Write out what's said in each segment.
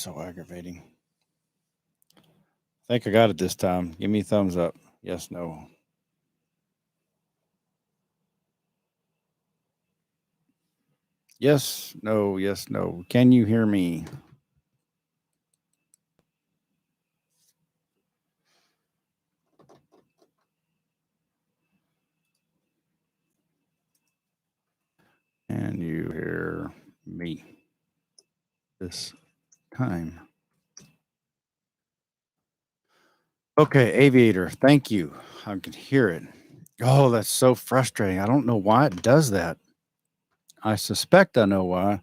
so aggravating. I think I got it this time. Give me a thumbs up. Yes, no. Yes, no, yes, no. Can you hear me? Can you hear me this time? Okay, Aviator, thank you. I can hear it. Oh, that's so frustrating. I don't know why it does that. I suspect I know why.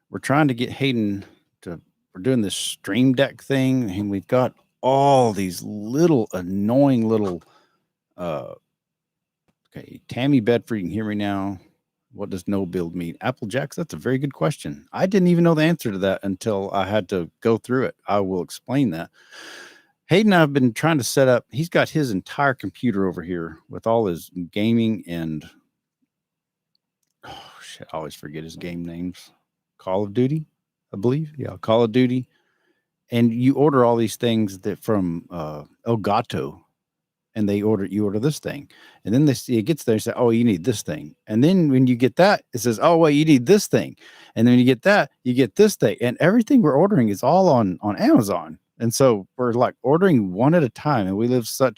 We're trying to get Hayden to, we're doing this stream deck thing, and we've got all these little annoying little, okay, Tammy Bedford, you can hear me now. What does no build mean? Apple Jacks, that's a very good question. I didn't even know the answer to that until I had to go through it. I will explain that. Hayden and I have been trying to set up, he's got his entire computer over here with all his gaming and, oh shit, I always forget his game names. Call of Duty, I believe. Yeah, Call of Duty. And you order all these things that from Elgato, and you order this thing, and then it gets there and say, oh, you need this thing, and then when you get that, it says, oh wait, you need this thing, and then when you get that, you get this thing, and everything we're ordering is all on Amazon, and so we're like ordering one at a time, and we live so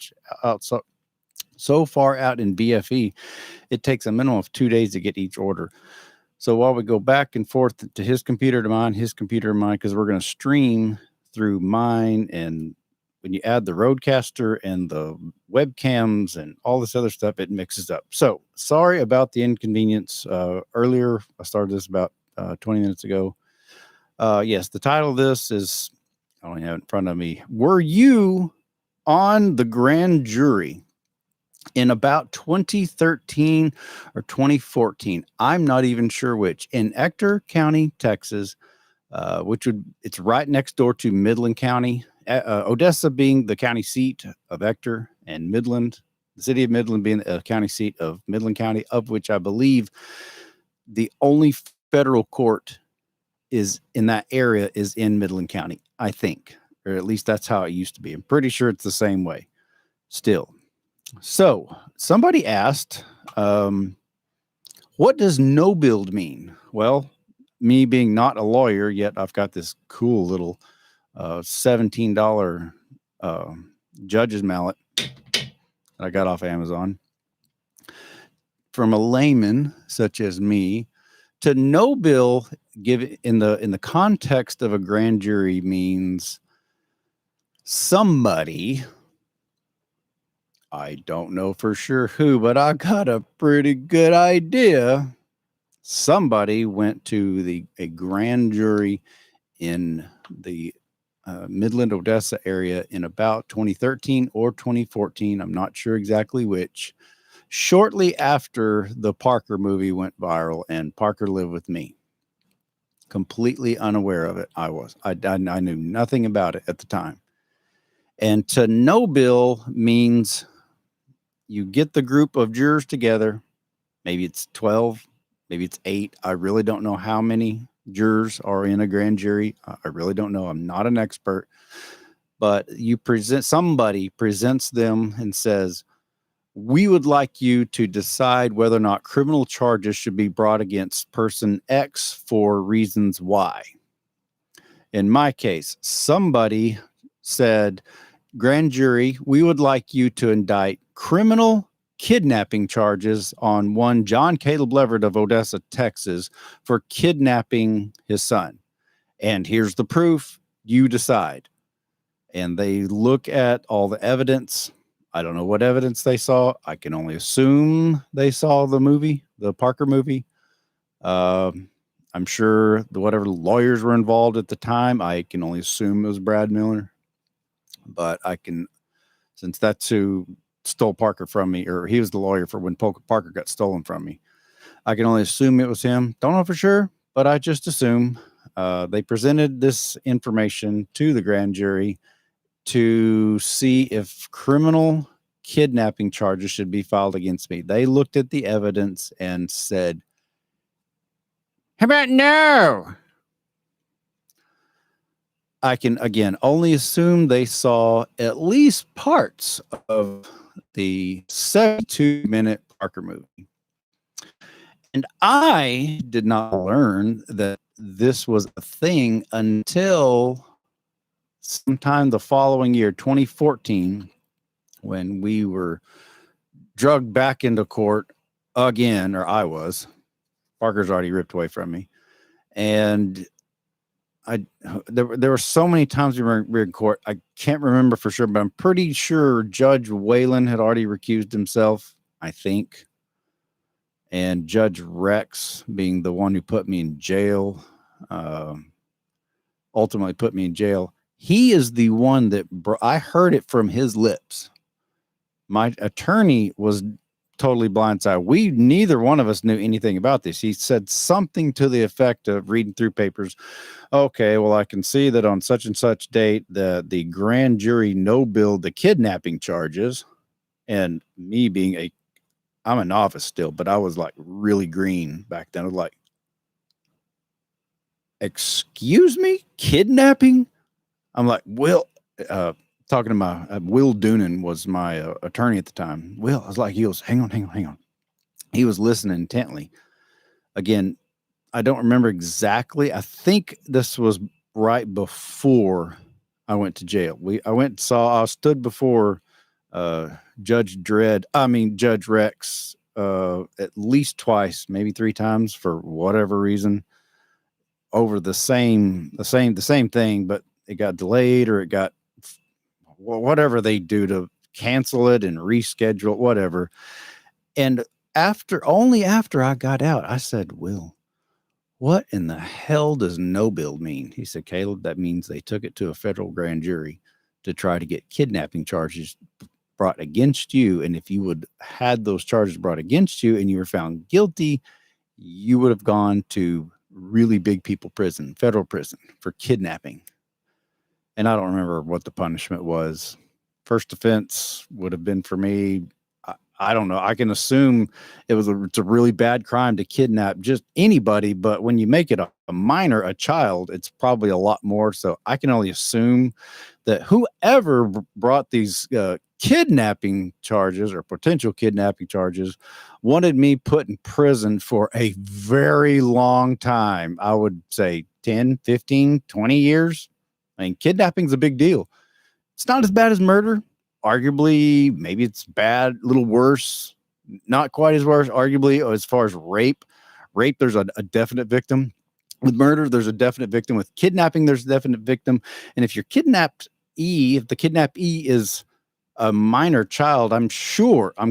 far out in BFE, it takes a minimum of 2 days to get each order. So while we go back and forth to his computer to mine, his computer to mine, because we're going to stream through mine, and when you add the Roadcaster and the webcams and all this other stuff, it mixes up. So sorry about the inconvenience. Earlier, I started this about 20 minutes ago. Yes, the title of this is, I don't have it in front of me. Were you on the grand jury in about 2013 or 2014? I'm not even sure which. In Ector County, Texas, it's right next door to Midland County. Odessa being the county seat of Ector, and Midland, the city of Midland being the county seat of Midland County, of which I believe the only federal court is in that area is in Midland County, I think, or at least that's how it used to be. I'm pretty sure it's the same way still. So somebody asked, what does no build mean? Well, me being not a lawyer yet, I've got this cool little $17 judge's mallet that I got off Amazon. From a layman such as me, to no bill, give in the context of a grand jury means somebody, I don't know for sure who, but I got a pretty good idea. Somebody went to a grand jury in the Midland, Odessa area in about 2013 or 2014. I'm not sure exactly which. Shortly after the Parker movie went viral and Parker Lived with Me. Completely unaware of it. I knew nothing about it at the time. And to no bill means you get the group of jurors together. Maybe it's 12, maybe it's 8. I really don't know how many jurors are in a grand jury. I really don't know. I'm not an expert. But somebody presents them and says, we would like you to decide whether or not criminal charges should be brought against person X for reasons Y. In my case, somebody said, grand jury, we would like you to indict criminal kidnapping charges on one John Caleb Leverett of Odessa, Texas, for kidnapping his son. And here's the proof. You decide. And they look at all the evidence. I don't know what evidence they saw. I can only assume they saw the movie, the Parker movie. I'm sure whatever lawyers were involved at the time, I can only assume it was Brad Miller. But since that's who stole Parker from me, or he was the lawyer for when Parker got stolen from me, I can only assume it was him. Don't know for sure, but I just assume. They presented this information to the grand jury to see if criminal kidnapping charges should be filed against me. They looked at the evidence and said, how about no? I can, again, only assume they saw at least parts of the 72-minute Parker movie. And I did not learn that this was a thing until sometime the following year, 2014, when we were drugged back into court again, or I was. Parker's already ripped away from me. And there were so many times we were in court. I can't remember for sure, but I'm pretty sure Judge Whalen had already recused himself, I think. And Judge Rex, being the one who put me in jail, ultimately put me in jail. He is the one that I heard it from his lips. My attorney was totally blindsided. Neither one of us knew anything about this. He said something to the effect of, reading through papers, okay, well, I can see that on such and such date, the grand jury no-billed the kidnapping charges. And me being I'm a novice still, but I was like really green back then. I was like, excuse me, kidnapping? I'm like, Will, talking to my, Will Doonan was my attorney at the time. Will, I was like, he goes, hang on. He was listening intently. Again, I don't remember exactly. I think this was right before I went to jail. I stood before Judge Rex at least twice, maybe 3 times for whatever reason, over the same thing, but it got delayed, or it got whatever they do to cancel it and reschedule it, whatever. And only after I got out, I said, Will, what in the hell does no bill mean? He said, Caleb, that means they took it to a federal grand jury to try to get kidnapping charges brought against you. And if you would had those charges brought against you and you were found guilty, you would have gone to really big people prison, federal prison, for kidnapping. And I don't remember what the punishment was. First offense would have been for me, I don't know. I can assume it's a really bad crime to kidnap just anybody, but when you make it a minor, a child, it's probably a lot more. So I can only assume that whoever brought these kidnapping charges or potential kidnapping charges wanted me put in prison for a very long time. I would say 10, 15, 20 years. I mean, kidnapping's a big deal. It's not as bad as murder. Arguably, maybe it's bad, a little worse, not quite as worse. Arguably, as far as rape, there's a definite victim. With murder, there's a definite victim. With kidnapping, there's a definite victim. And if you're if the kidnappee is a minor child, I'm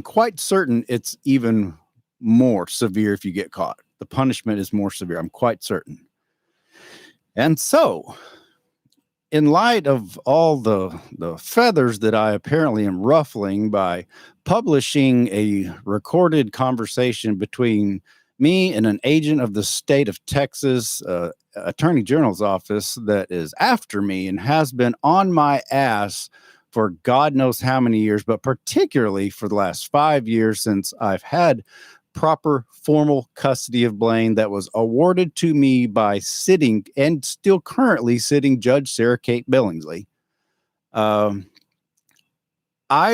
quite certain it's even more severe if you get caught. The punishment is more severe. I'm quite certain. And so, in light of all the feathers that I apparently am ruffling by publishing a recorded conversation between me and an agent of the state of Texas Attorney General's office that is after me and has been on my ass for God knows how many years, but particularly for the last 5 years since I've had proper formal custody of Blaine that was awarded to me by sitting and still currently sitting Judge Sarah Kate Billingsley. I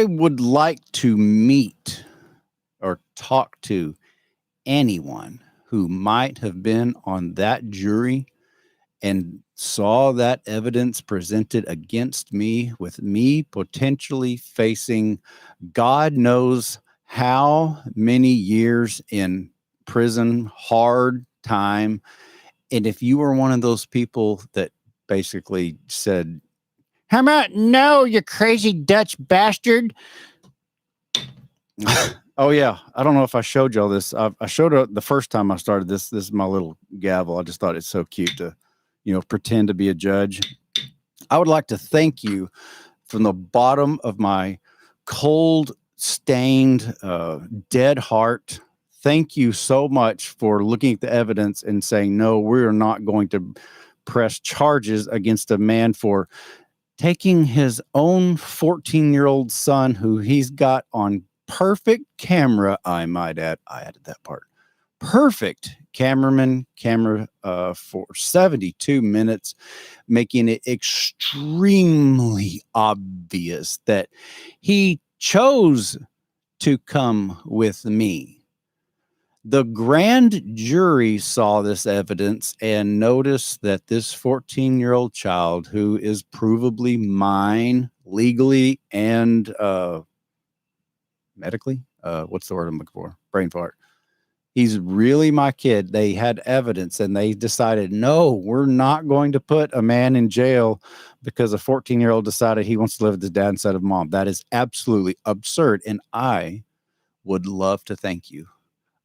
would like to meet or talk to anyone who might have been on that jury and saw that evidence presented against me, with me potentially facing God knows how many years in prison, hard time. And if you were one of those people that basically said, how about no, you crazy Dutch bastard? Oh, yeah. I don't know if I showed y'all this. I showed it the first time I started this. This is my little gavel. I just thought it's so cute to, pretend to be a judge. I would like to thank you from the bottom of my cold, stained, dead heart. Thank you so much for looking at the evidence and saying, no, we're not going to press charges against a man for taking his own 14-year-old son, who he's got on perfect camera, I might add. I added that part. perfect camera for 72 minutes, making it extremely obvious that he chose to come with me. The grand jury saw this evidence and noticed that this 14-year-old child, who is provably mine legally and medically, what's the word I'm looking for? Brain fart. He's really my kid. They had evidence and they decided, no, we're not going to put a man in jail because a 14-year-old decided he wants to live with his dad instead of mom. That is absolutely absurd. And I would love to thank you.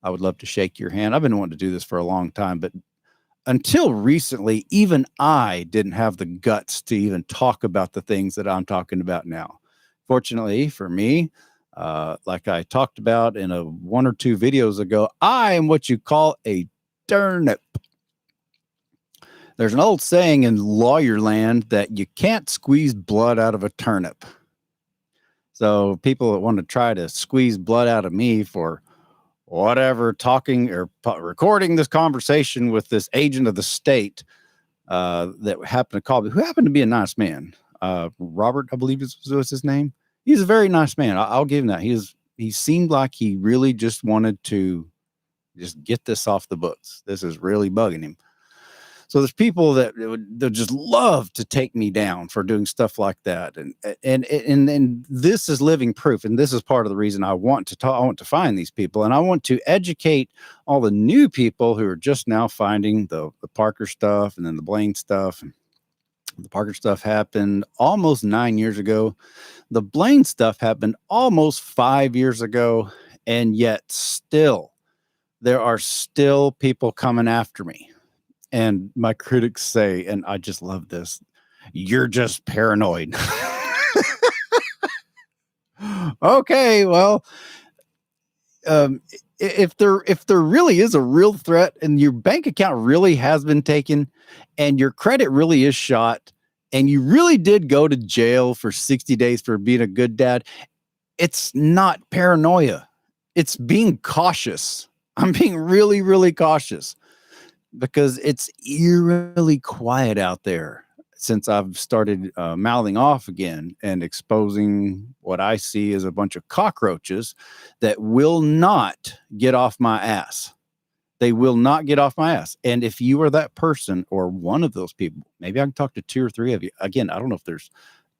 I would love to shake your hand. I've been wanting to do this for a long time, but until recently, even I didn't have the guts to even talk about the things that I'm talking about now. Fortunately for me, like I talked about in a 1 or 2 videos ago, I am what you call a turnip. There's an old saying in lawyer land that you can't squeeze blood out of a turnip. So people that want to try to squeeze blood out of me for whatever, talking or recording this conversation with this agent of the state that happened to call me, who happened to be a nice man. Robert, I believe was his name. He's a very nice man. I'll give him that. He seemed like he really just wanted to just get this off the books. This is really bugging him. So there's people that would just love to take me down for doing stuff like that. And this is living proof. And this is part of the reason I want to talk. I want to find these people, and I want to educate all the new people who are just now finding the Parker stuff and then the Blaine stuff. The Parker stuff happened almost 9 years ago. The Blaine stuff happened almost 5 years ago. And yet still, there are still people coming after me. And my critics say, and I just love this, you're just paranoid. Okay, well, if there really is a real threat and your bank account really has been taken and your credit really is shot and you really did go to jail for 60 days for being a good dad, it's not paranoia. It's being cautious. I'm being really, really cautious, because it's eerily quiet out there since I've started mouthing off again and exposing what I see as a bunch of cockroaches that will not get off my ass. They will not get off my ass. And if you are that person or one of those people, maybe I can talk to 2 or 3 of you. Again, I don't know if there's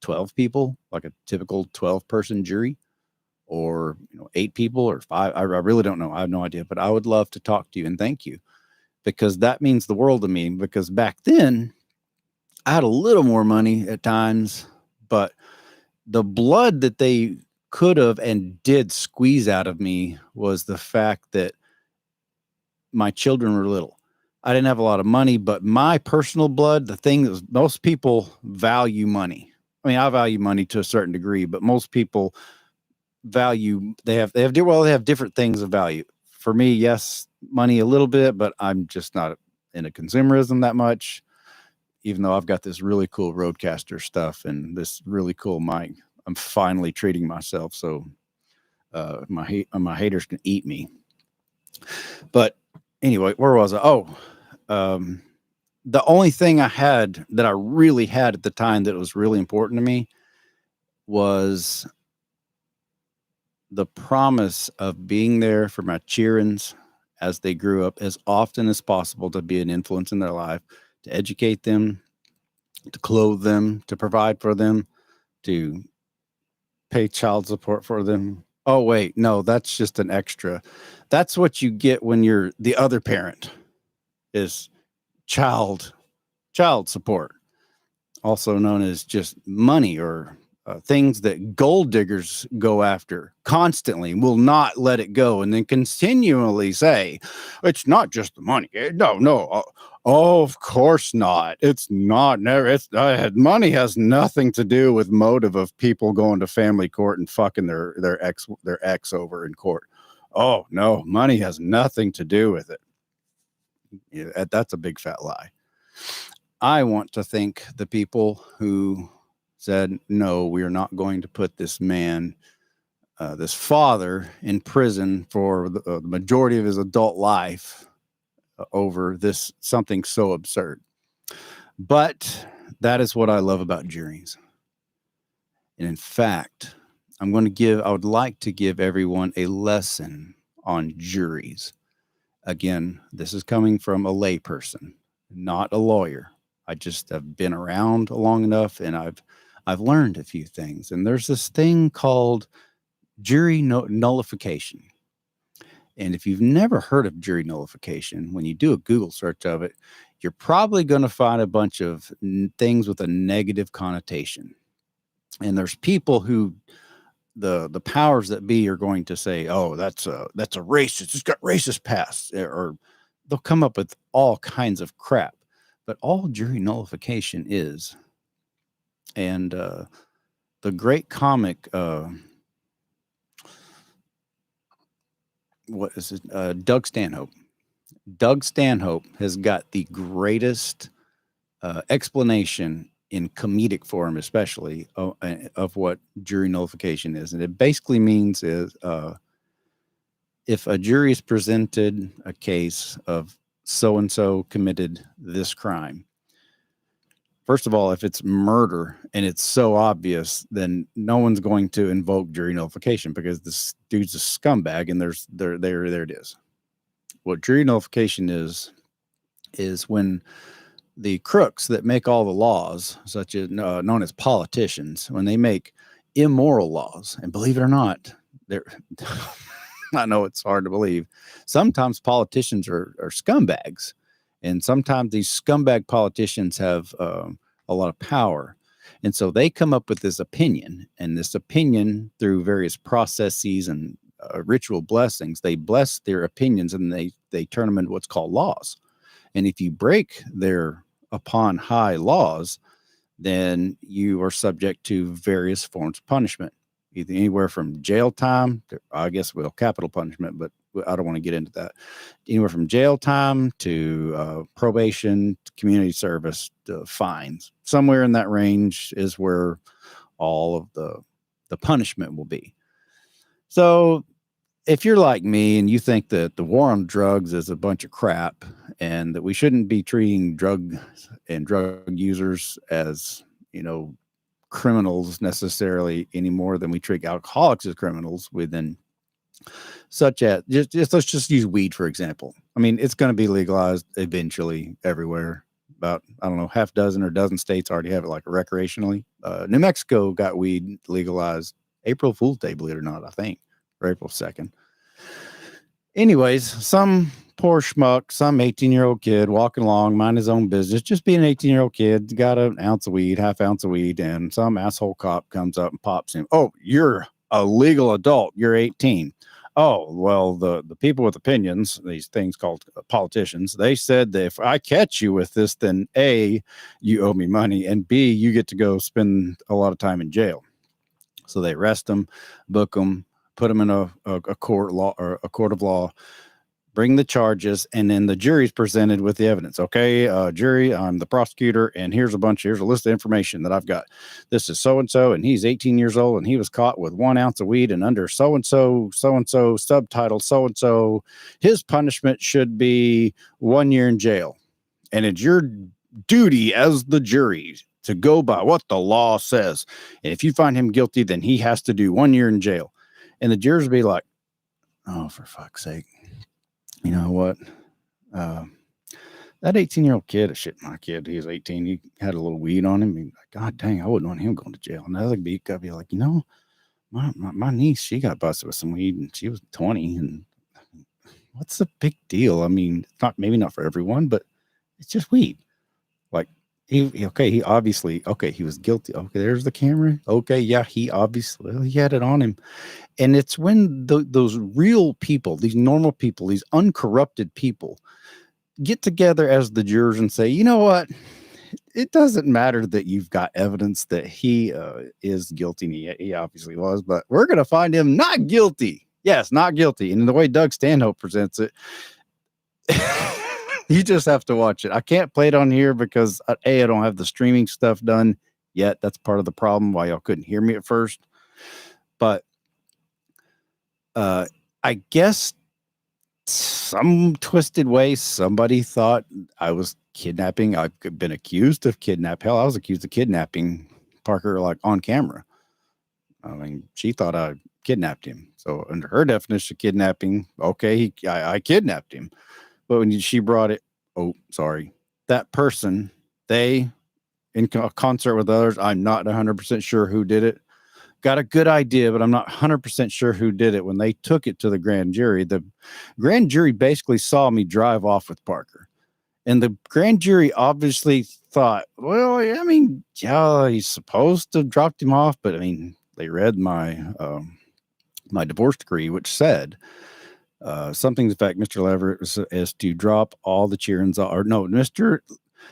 12 people, like a typical 12-person jury, or 8 people or 5. I really don't know. I have no idea, but I would love to talk to you and thank you, because that means the world to me. Because back then I had a little more money at times, but the blood that they could have and did squeeze out of me was the fact that my children were little. I didn't have a lot of money, but my personal blood, the thing that was, most people value money. I mean, I value money to a certain degree, but most people value, they have different things of value. For me, yes, money a little bit, but I'm just not into consumerism that much, even though I've got this really cool Rodecaster stuff and this really cool mic. I'm finally treating myself, so my haters can eat me. But anyway, where was I? The only thing I had that I really had at the time that was really important to me was the promise of being there for my cheerins as they grew up as often as possible, to be an influence in their life, to educate them, to clothe them, to provide for them, to pay child support for them. Oh, wait, no, that's just an extra. That's what you get when you're the other parent, is child support, also known as just money, or things that gold diggers go after constantly, will not let it go, and then continually say, it's not just the money. No. Oh, of course not. It's not. Never. It's money has nothing to do with motive of people going to family court and fucking their ex over in court. Oh no, money has nothing to do with it. Yeah, that's a big fat lie. I want to thank the people who said, no, we are not going to put this man this father in prison for the majority of his adult life over this something so absurd. But that is what I love about juries. And in fact, I would like to give everyone a lesson on juries. Again, this is coming from a layperson, not a lawyer. I just have been around long enough, and I've learned a few things. And there's this thing called jury nullification. And if you've never heard of jury nullification, when you do a Google search of it, you're probably going to find a bunch of things with a negative connotation. And there's people who the powers that be are going to say, "Oh, that's a racist. It's got racist past," or they'll come up with all kinds of crap. But all jury nullification is, and the great comic, what is it? Doug Stanhope. Doug Stanhope has got the greatest explanation in comedic form, especially of what jury nullification is. And it basically means is if a jury is presented a case of so-and-so committed this crime, first of all, if it's murder and it's so obvious, then no one's going to invoke jury nullification because this dude's a scumbag and there it is. What jury nullification is when the crooks that make all the laws, such as known as politicians, when they make immoral laws, and believe it or not, they're I know it's hard to believe. Sometimes politicians are scumbags, and sometimes these scumbag politicians have a lot of power, and so they come up with this opinion, and this opinion through various processes and ritual blessings, they bless their opinions, and they turn them into what's called laws. And if you break their upon high laws, then you are subject to various forms of punishment, either anywhere from jail time to, I guess, capital punishment, but I don't want to get into that. Anywhere from jail time to probation, to community service, to fines. Somewhere in that range is where all of the punishment will be. So if you're like me and you think that the war on drugs is a bunch of crap and that we shouldn't be treating drug users as, criminals necessarily any more than we treat alcoholics as criminals, within such as just let's just use weed, for example. I mean, it's going to be legalized eventually everywhere. About, I don't know, half dozen or dozen states already have it like recreationally. New Mexico got weed legalized April Fool's Day, believe it or not, I think, or April 2nd. Anyways, some poor schmuck, some 18-year-old kid walking along, mind his own business, just being an 18-year-old kid, got an ounce of weed, half ounce of weed, and some asshole cop comes up and pops him. "Oh, you're a legal adult. You're 18. Oh, well, the people with opinions, these things called politicians, they said that if I catch you with this, then A, you owe me money, and B, you get to go spend a lot of time in jail." So they arrest them, book them, put them in a court of law, bring the charges, and then the jury's presented with the evidence. "Okay, jury, I'm the prosecutor, and here's a list of information that I've got. This is so-and-so, and he's 18 years old, and he was caught with 1 ounce of weed, and under so-and-so, subtitle so-and-so, his punishment should be 1 year in jail. And it's your duty as the jury to go by what the law says. And if you find him guilty, then he has to do 1 year in jail." And the jurors be like, "Oh, for fuck's sake. You know what? That 18-year-old kid, shit, my kid, he was 18. He had a little weed on him. Like, God dang, I wouldn't want him going to jail." And the other guy be like, my niece, she got busted with some weed and she was 20. And what's the big deal? I mean, maybe not for everyone, but it's just weed. Like, he obviously, he was guilty. Okay, there's the camera. Okay, yeah, he had it on him. And it's when those real people, these normal people, these uncorrupted people get together as the jurors and say, "You know what? It doesn't matter that you've got evidence that he is guilty. And he obviously was, but we're going to find him not guilty. Yes, not guilty." And the way Doug Stanhope presents it, you just have to watch it. I can't play it on here because I don't have the streaming stuff done yet. That's part of the problem why y'all couldn't hear me at first. But I guess some twisted way, somebody thought I was kidnapping. I've been accused of kidnapping. Hell, I was accused of kidnapping Parker, like on camera. I mean, she thought I kidnapped him. So under her definition of kidnapping, okay, I kidnapped him. But when she brought it, oh, sorry, that person, they, in concert with others, I'm not 100% sure who did it. Got a good idea, but I'm not 100% sure who did it. When they took it to the grand jury basically saw me drive off with Parker. And the grand jury obviously thought, well, I mean, yeah, he's supposed to have dropped him off, but I mean, they read my my divorce decree, which said something to the fact Mr. Leverett is to drop all the Cheerins, or no,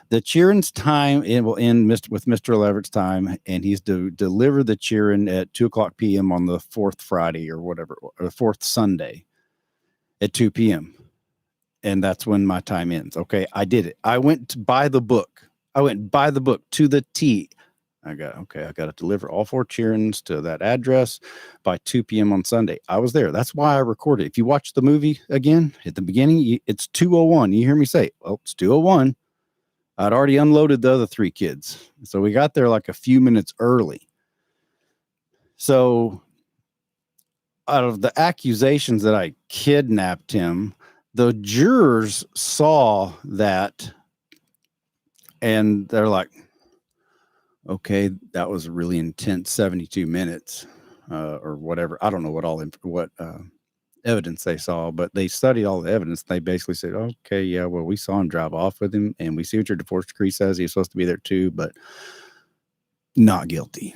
the Cheerin's time will end with Mr. Leverett's time, and he's to deliver the Cheerin at 2:00 p.m. on the fourth Friday or whatever, or the fourth Sunday at 2 p.m. And that's when my time ends. Okay, I did it. I went to buy the book. I went by the book to the T. I got to deliver all 4 Cheerins to that address by 2 p.m. on Sunday. I was there. That's why I recorded. If you watch the movie again at the beginning, it's 2:01. You hear me say, well, it's 2:01. I'd already unloaded the other 3 kids. So we got there like a few minutes early. So out of the accusations that I kidnapped him, the jurors saw that and they're like, okay, that was a really intense 72 minutes or whatever. I don't know what evidence they saw, but they studied all the evidence. They basically said, okay, yeah, well, we saw him drive off with him, and we see what your divorce decree says. He's supposed to be there too, but not guilty.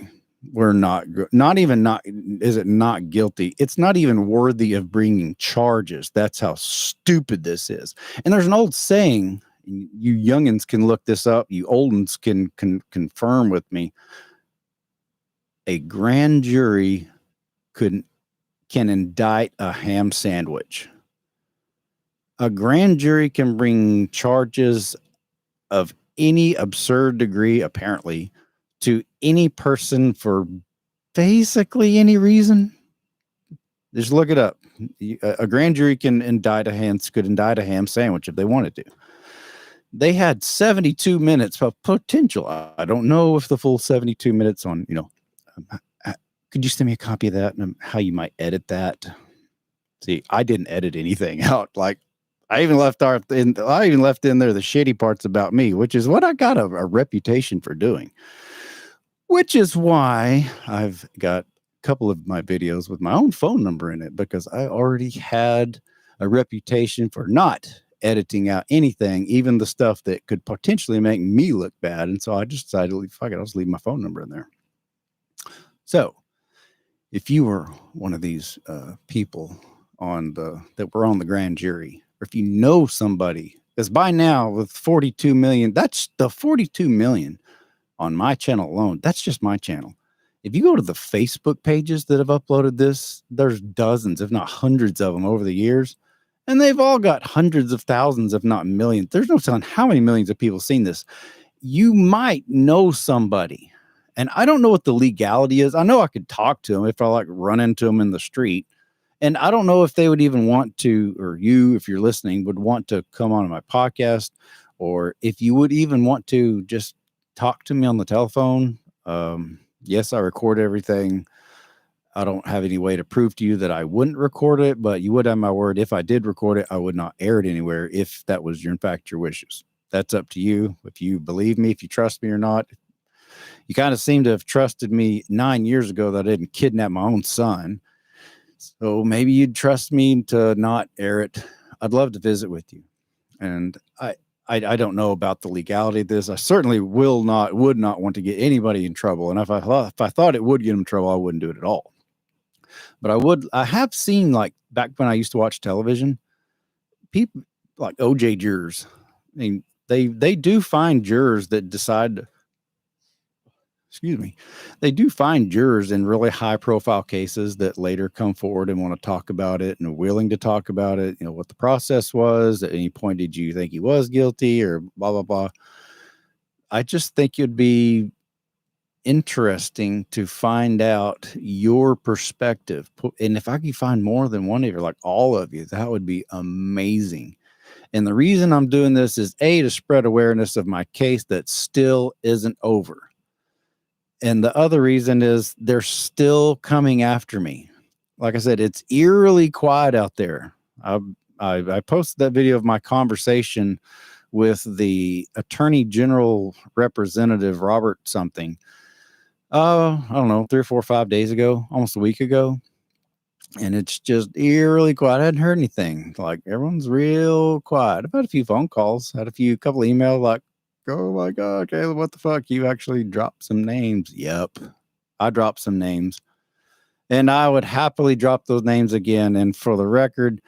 We're not is it not guilty? It's not even worthy of bringing charges. That's how stupid this is. And there's an old saying, you youngins can look this up. You oldens can confirm with me. A grand jury can indict a ham sandwich. A grand jury can bring charges of any absurd degree, apparently, to any person for basically any reason. Just look it up. A grand jury can indict a ham sandwich if they wanted to. They had 72 minutes of potential. I don't know if the full 72 minutes on, could you send me a copy of that and how you might edit that? See, I didn't edit anything out. Like I even left in there the shitty parts about me, which is what I got a reputation for doing. Which is why I've got a couple of my videos with my own phone number in it, because I already had a reputation for not editing out anything, even the stuff that could potentially make me look bad. And so I just decided to I'll just leave my phone number in there. So if you were one of these people that were on the grand jury, or if you know somebody, because by now with 42 million, that's the 42 million on my channel alone. That's just my channel. If you go to the Facebook pages that have uploaded this, there's dozens, if not hundreds of them over the years. And they've all got hundreds of thousands, if not millions. There's no telling how many millions of people have seen this. You might know somebody. And I don't know what the legality is. I know I could talk to them if I run into them in the street. And I don't know if they would even want to, or you, if you're listening, would want to come on my podcast, or if you would even want to just talk to me on the telephone. Yes, I record everything. I don't have any way to prove to you that I wouldn't record it, but you would have my word. If I did record it, I would not air it anywhere if that was in fact your wishes. That's up to you. If you believe me, if you trust me or not. You kind of seem to have trusted me 9 years ago that I didn't kidnap my own son. So maybe you'd trust me to not air it. I'd love to visit with you. And I don't know about the legality of this. I certainly would not want to get anybody in trouble. And if I thought it would get them in trouble, I wouldn't do it at all. But I have seen, like back when I used to watch television, people like OJ jurors. I mean, they do find jurors that decide, they do find jurors in really high profile cases that later come forward and want to talk about it and are willing to talk about it. What the process was. At any point, did you think he was guilty or blah, blah, blah. I just think it'd be interesting to find out your perspective. And if I could find more than one of you, like all of you, that would be amazing. And the reason I'm doing this is A, to spread awareness of my case that still isn't over. And the other reason is they're still coming after me. Like I said, it's eerily quiet out there. I posted that video of my conversation with the Attorney General Representative Robert something. I don't know, 3 or 4 or 5 days ago, almost a week ago. And it's just eerily quiet. I hadn't heard anything. Like, everyone's real quiet. I've had a few phone calls, had a couple emails like, oh my God, Caleb, what the fuck? You actually dropped some names. Yep. I dropped some names. And I would happily drop those names again. And for the record,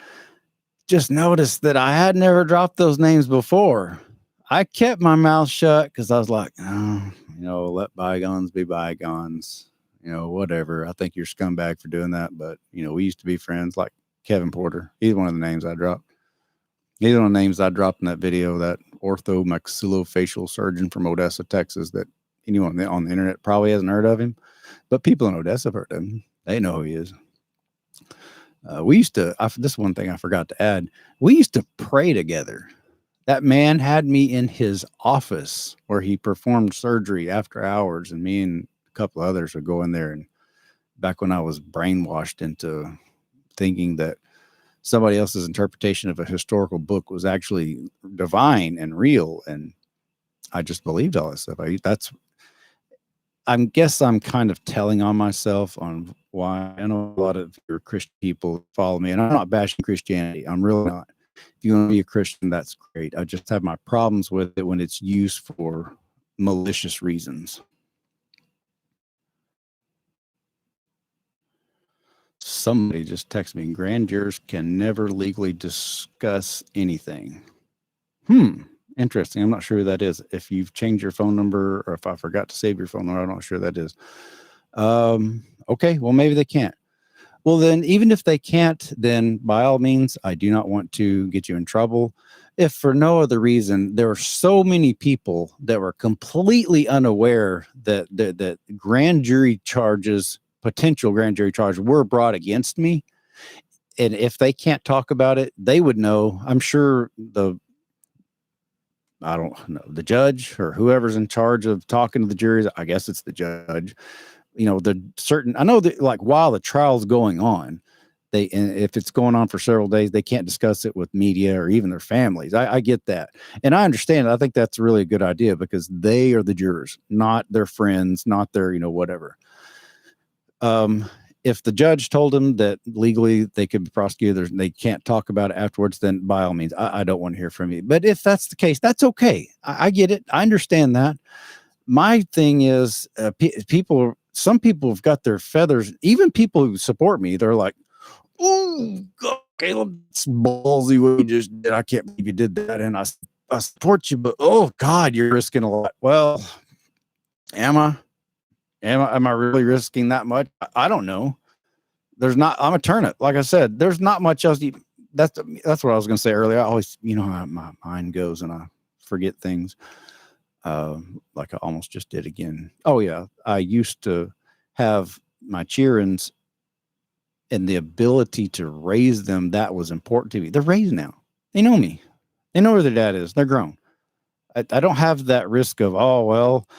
just noticed that I had never dropped those names before. I kept my mouth shut because I was like, oh, let bygones be bygones. Whatever. I think you're scumbag for doing that. But, we used to be friends, like Kevin Porter. He's one of the names I dropped. He's one of the names I dropped in that video, that ortho-maxillofacial surgeon from Odessa, Texas, that anyone on the internet probably hasn't heard of him. But people in Odessa have heard of him. They know who he is. We used to, this is one thing I forgot to add. We used to pray together. That man had me in his office where he performed surgery after hours, and me and a couple of others would go in there. And back when I was brainwashed into thinking that somebody else's interpretation of a historical book was actually divine and real, and I just believed all that stuff. I guess I'm kind of telling on myself on why. I know a lot of your Christian people follow me, and I'm not bashing Christianity. I'm really not. If you want to be a Christian, that's great. I just have my problems with it when it's used for malicious reasons. Somebody just texted me, grand jurors can never legally discuss anything. Interesting. I'm not sure who that is. If you've changed your phone number, or if I forgot to save your phone number, I'm not sure who that is. Okay, well, maybe they can't. Well, then, even if they can't, then by all means, I do not want to get you in trouble. If for no other reason, there are so many people that were completely unaware that grand jury charges, potential grand jury charges, were brought against me. And if they can't talk about it, they would know. I'm sure I don't know, the judge or whoever's in charge of talking to the juries, I guess it's the judge, I know that, like, while the trial's going on, and if it's going on for several days, they can't discuss it with media or even their families. I get that. And I understand. I think that's really a good idea because they are the jurors, not their friends, not their, whatever. If the judge told them that legally they could be prosecuted, they can't talk about it afterwards, then by all means, I don't want to hear from you. But if that's the case, that's okay. I get it. I understand that. My thing is, some people have got their feathers, even people who support me, they're like, oh, God, Caleb, it's ballsy what you just did. I can't believe you did that. And I support you, but oh God, you're risking a lot. Well, am I really risking that much? I don't know. I'm a turnip. Like I said, there's not much else. That's what I was going to say earlier. I always, how my mind goes and I forget things. Like I almost just did again. Oh yeah. I used to have my cheer-ins and the ability to raise them. That was important to me. They're raised now. They know me. They know where their dad is. They're grown. I don't have that risk of, oh, well,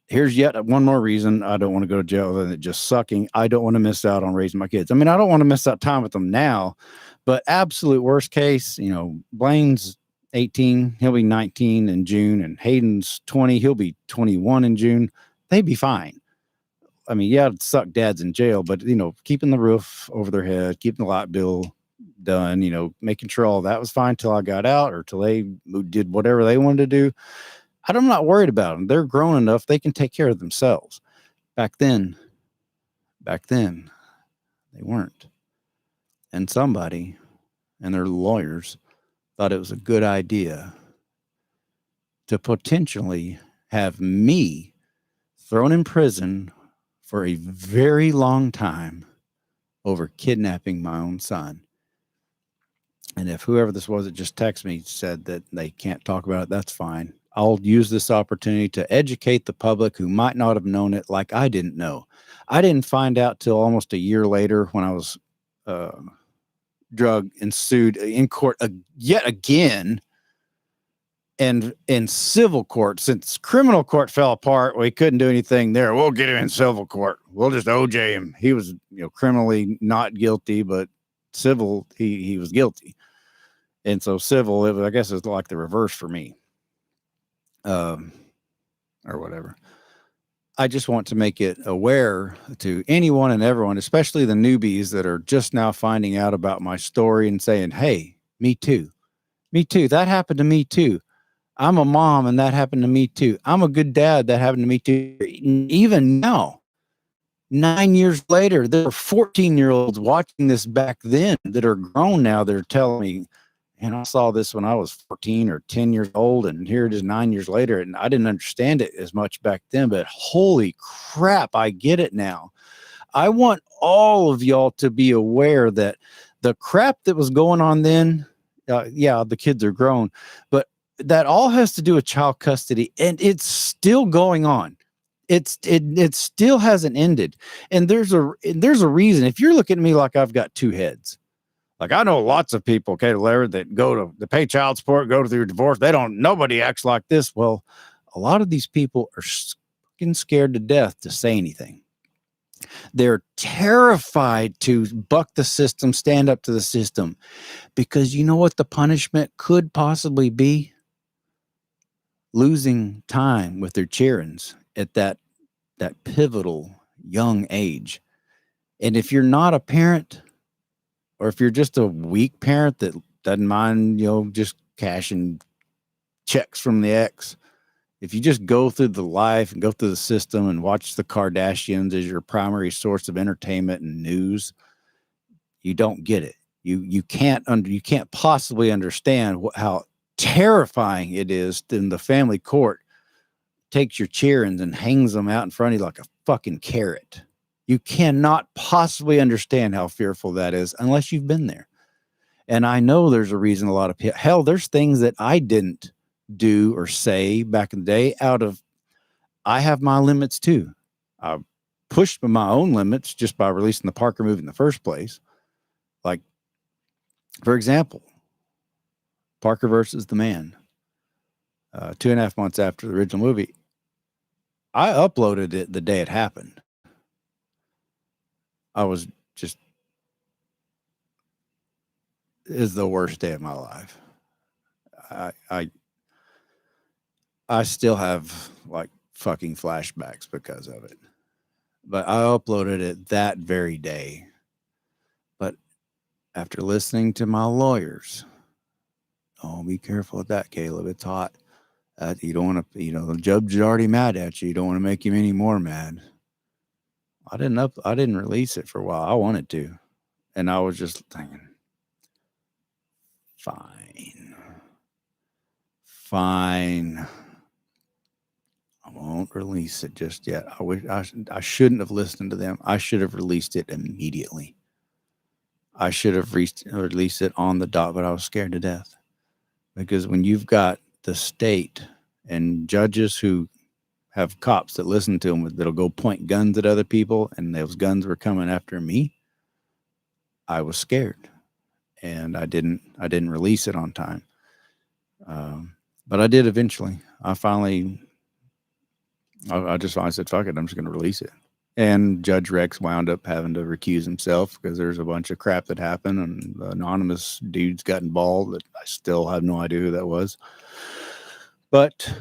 here's yet one more reason I don't want to go to jail than it just sucking. I don't want to miss out on raising my kids. I mean, I don't want to miss out time with them now, but absolute worst case, Blaine's 18, he'll be 19 in June, and Hayden's 20, he'll be 21 in June. They'd be fine. I mean, yeah, it'd suck dad's in jail, but keeping the roof over their head, keeping the light bill done, making sure all that was fine till I got out or till they did whatever they wanted to do. I'm not worried about them. They're grown enough. They can take care of themselves. Back then, they weren't. And somebody and their lawyers thought it was a good idea to potentially have me thrown in prison for a very long time over kidnapping my own son. And if whoever this was that just texted me said that they can't talk about it, that's fine. I'll use this opportunity to educate the public who might not have known it like I didn't know. I didn't find out till almost a year later when I was drugged and sued in court yet again. And in civil court, since criminal court fell apart, we couldn't do anything there. We'll get him in civil court. We'll just OJ him. He was, criminally not guilty, but civil, he was guilty. And so civil, I guess it's like the reverse for me. Or whatever. I just want to make it aware to anyone and everyone, especially the newbies that are just now finding out about my story and saying, hey, me too. Me too. That happened to me too. I'm a mom and that happened to me too. I'm a good dad. That happened to me too. Even now, 9 years later, there are 14-year-olds watching this back then that are grown now. They're telling me, and I saw this when I was 14 or 10 years old, and here it is 9 years later, and I didn't understand it as much back then, but holy crap, I get it now. I want all of y'all to be aware that the crap that was going on then, yeah, the kids are grown, but that all has to do with child custody, and it's still going on. It still hasn't ended, and there's a reason. If you're looking at me like I've got two heads, like I know lots of people, okay, Leverett, that go to pay child support, go through divorce. Nobody acts like this. Well, a lot of these people are fucking scared to death to say anything. They're terrified to buck the system, stand up to the system, because you know what the punishment could possibly be? Losing time with their children at that pivotal young age. And if you're not a parent, or if you're just a weak parent that doesn't mind, just cashing checks from the ex, if you just go through the life and go through the system and watch the Kardashians as your primary source of entertainment and news, you don't get it. You can't possibly understand how terrifying it is. Then the family court takes your children and hangs them out in front of you like a fucking carrot. You cannot possibly understand how fearful that is unless you've been there. And I know there's a reason a lot of people, hell, there's things that I didn't do or say back in the day I have my limits too. I pushed my own limits just by releasing the Parker movie in the first place. Like, for example, Parker versus the Man, 2.5 months after the original movie, I uploaded it the day it happened. I was just, is the worst day of my life. I still have like fucking flashbacks because of it, but I uploaded it that very day. But after listening to my lawyers, oh, be careful with that, Caleb. It's hot. You don't want to, the judge is already mad at you. You don't want to make him any more mad. I didn't release it for a while. I wanted to. And I was just thinking, fine. I won't release it just yet. I shouldn't have listened to them. I should have released it immediately. I should have released it on the dot, but I was scared to death. Because when you've got the state and judges who have cops that listen to them that'll go point guns at other people, and those guns were coming after me, I was scared, and I didn't release it on time. But I did eventually. I just finally said, fuck it, I'm just going to release it. And Judge Rex wound up having to recuse himself because there's a bunch of crap that happened, and the anonymous dudes got involved that I still have no idea who that was. But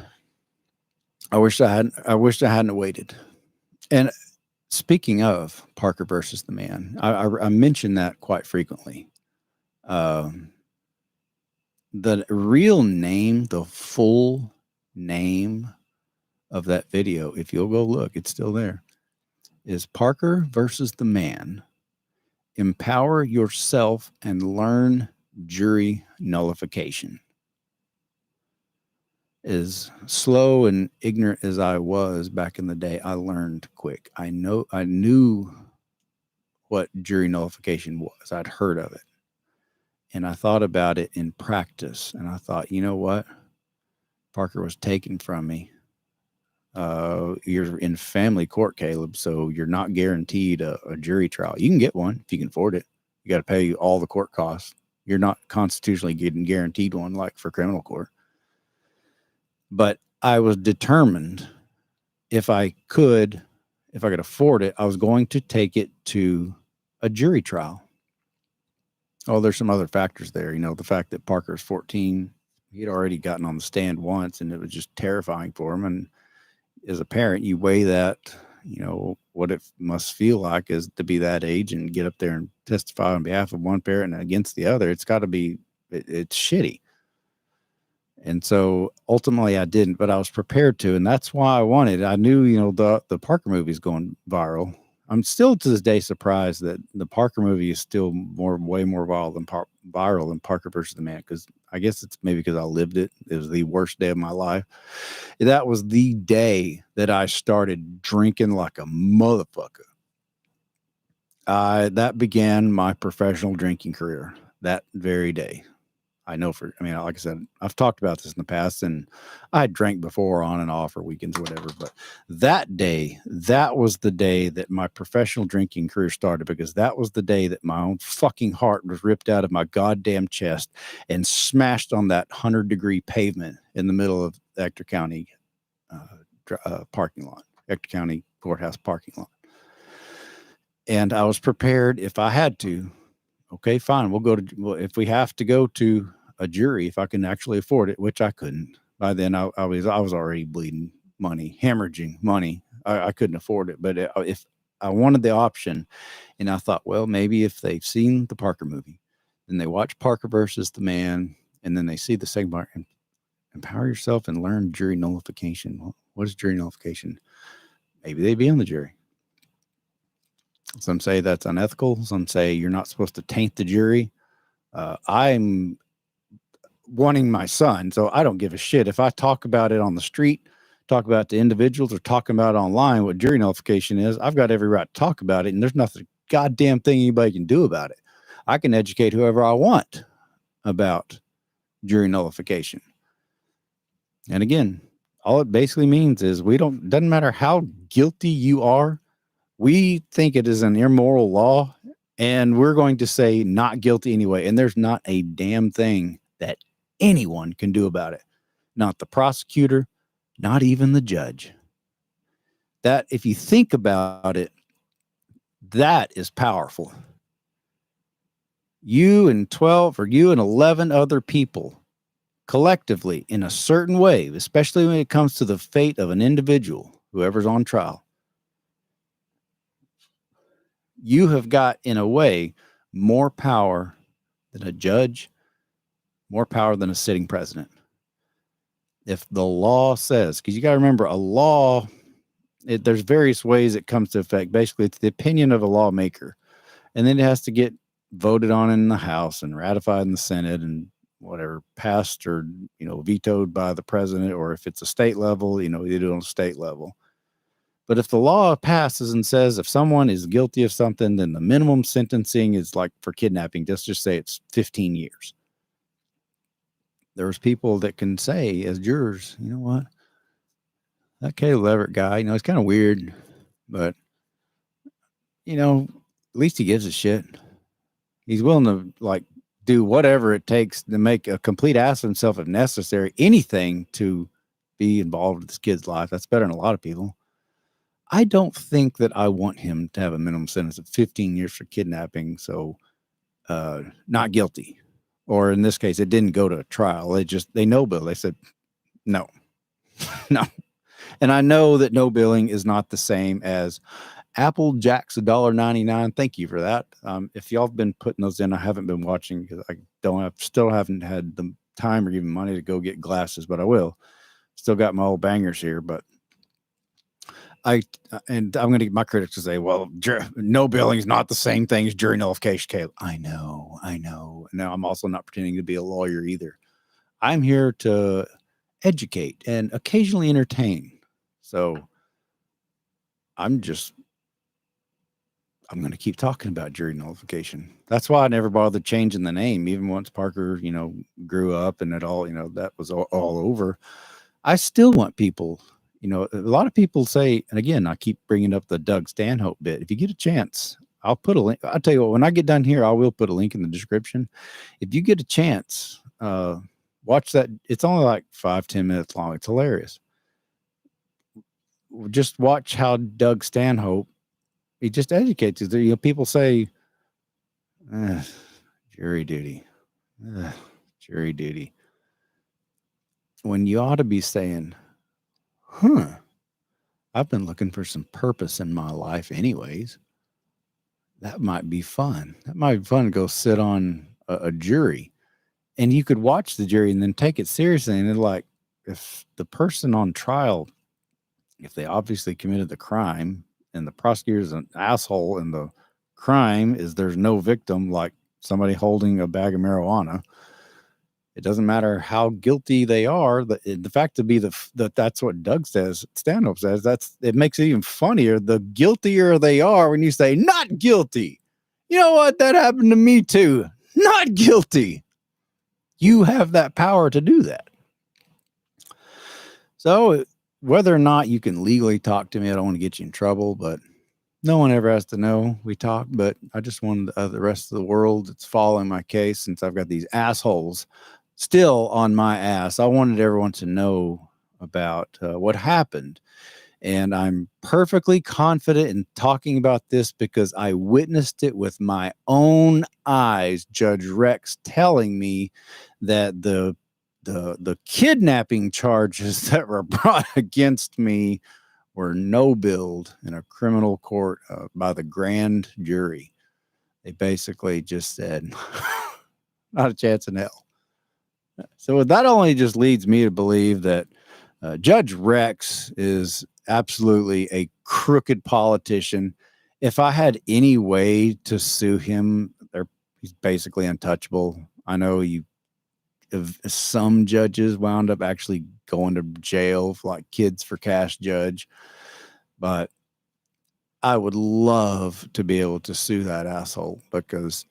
I wish I hadn't waited. And speaking of Parker versus the Man, I mention that quite frequently. The real name, the full name of that video, if you'll go look, it's still there, is Parker versus the Man. Empower yourself and learn jury nullification. As slow and ignorant as I was back in the day, I learned quick. I knew what jury nullification was. I'd heard of it. And I thought about it in practice. And I thought, you know what? Parker was taken from me. You're in family court, Caleb, so you're not guaranteed a jury trial. You can get one if you can afford it. You got to pay all the court costs. You're not constitutionally getting guaranteed one like for criminal court. But I was determined if I could afford it, I was going to take it to a jury trial. Oh, there's some other factors there. The fact that Parker's 14, he'd already gotten on the stand once, and it was just terrifying for him. And as a parent, you weigh that, what it must feel like is to be that age and get up there and testify on behalf of one parent and against the other. It's got to be, it's shitty. And so ultimately I didn't, but I was prepared to, and that's why I wanted. I knew, the Parker movie is going viral. I'm still to this day surprised that the Parker movie is still way more viral than Parker versus the Man, because I guess it's maybe because I lived it. It was the worst day of my life. That was the day that I started drinking like a motherfucker. That began my professional drinking career that very day. Like I said, I've talked about this in the past, and I drank before on and off or weekends or whatever. But that day, that was the day that my professional drinking career started, because that was the day that my own fucking heart was ripped out of my goddamn chest and smashed on that 100-degree pavement in the middle of the Ector County parking lot, Ector County courthouse parking lot. And I was prepared if I had to. Okay, fine. If we have to go to a jury, if I can actually afford it, which I couldn't. By then I was already bleeding money, hemorrhaging money. I couldn't afford it. But if I wanted the option, and I thought, well, maybe if they've seen the Parker movie, then they watch Parker versus the Man, and then they see the second part, and empower yourself and learn jury nullification. Well, what is jury nullification? Maybe they'd be on the jury. Some say that's unethical. Some say you're not supposed to taint the jury. I'm wanting my son, so I don't give a shit if I talk about it on the street, talk about the individuals, or talking about it online. What jury nullification is, I've got every right to talk about it, and there's nothing goddamn thing anybody can do about it. I can educate whoever I want about jury nullification. And again, all it basically means is doesn't matter how guilty you are. We think it is an immoral law, and we're going to say not guilty anyway. And there's not a damn thing that anyone can do about it. Not the prosecutor, not even the judge. That, if you think about it, that is powerful. You and 12 or you and 11 other people collectively in a certain way, especially when it comes to the fate of an individual, whoever's on trial, you have got, in a way, more power than a judge, more power than a sitting president. If the law says, because you got to remember, a law, there's various ways it comes to effect. Basically, it's the opinion of a lawmaker, and then it has to get voted on in the House and ratified in the Senate and whatever, passed or vetoed by the president, or if it's a state level, they do it on a state level. But if the law passes and says if someone is guilty of something, then the minimum sentencing is like for kidnapping. Let's just say it's 15 years. There's people that can say as jurors, you know what? That Caleb Leverett guy, he's kind of weird, but, at least he gives a shit. He's willing to do whatever it takes to make a complete ass of himself if necessary, anything to be involved with this kid's life. That's better than a lot of people. I don't think that I want him to have a minimum sentence of 15 years for kidnapping. So, not guilty, or in this case, it didn't go to a trial. They no bill. They said, no, no. And I know that no billing is not the same as Apple Jacks $1.99. Thank you for that. If y'all have been putting those in, I haven't been watching because still haven't had the time or even money to go get glasses, but I will. Still got my old bangers here, but I'm going to get my critics to say, well, no billing is not the same thing as jury nullification, Caleb. I know. Now, I'm also not pretending to be a lawyer either. I'm here to educate and occasionally entertain. So I'm going to keep talking about jury nullification. That's why I never bothered changing the name, even once Parker, grew up and it all, that was all over. I still want people, a lot of people say, and again, I keep bringing up the Doug Stanhope bit. If you get a chance, I'll put a link. I'll tell you what, when I get done here, I will put a link in the description. If you get a chance, watch that. It's only like 5-10 minutes long. It's hilarious. Just watch how Doug Stanhope, he just educates you. People say, jury duty, jury duty. When you ought to be saying, I've been looking for some purpose in my life anyways. That might be fun. That might be fun to go sit on a jury. And you could watch the jury and then take it seriously. And like, if the person on trial, if they obviously committed the crime and the prosecutor's an asshole and the crime is there's no victim, like somebody holding a bag of marijuana, it doesn't matter how guilty they are. The fact to be that's what Doug says, Stanhope says, it makes it even funnier. The guiltier they are when you say not guilty. You know what? That happened to me too. Not guilty. You have that power to do that. So whether or not you can legally talk to me, I don't want to get you in trouble, but no one ever has to know we talk. But I just wanted the rest of the world that's following my case, since I've got these assholes still on my ass, I wanted everyone to know about what happened. And I'm perfectly confident in talking about this because I witnessed it with my own eyes. Judge Rex telling me that the kidnapping charges that were brought against me were no-billed in a criminal court by the grand jury. They basically just said, not a chance in hell. So that only just leads me to believe that Judge Rex is absolutely a crooked politician. If I had any way to sue him, he's basically untouchable. I know some judges wound up actually going to jail for like kids for cash judge, but I would love to be able to sue that asshole because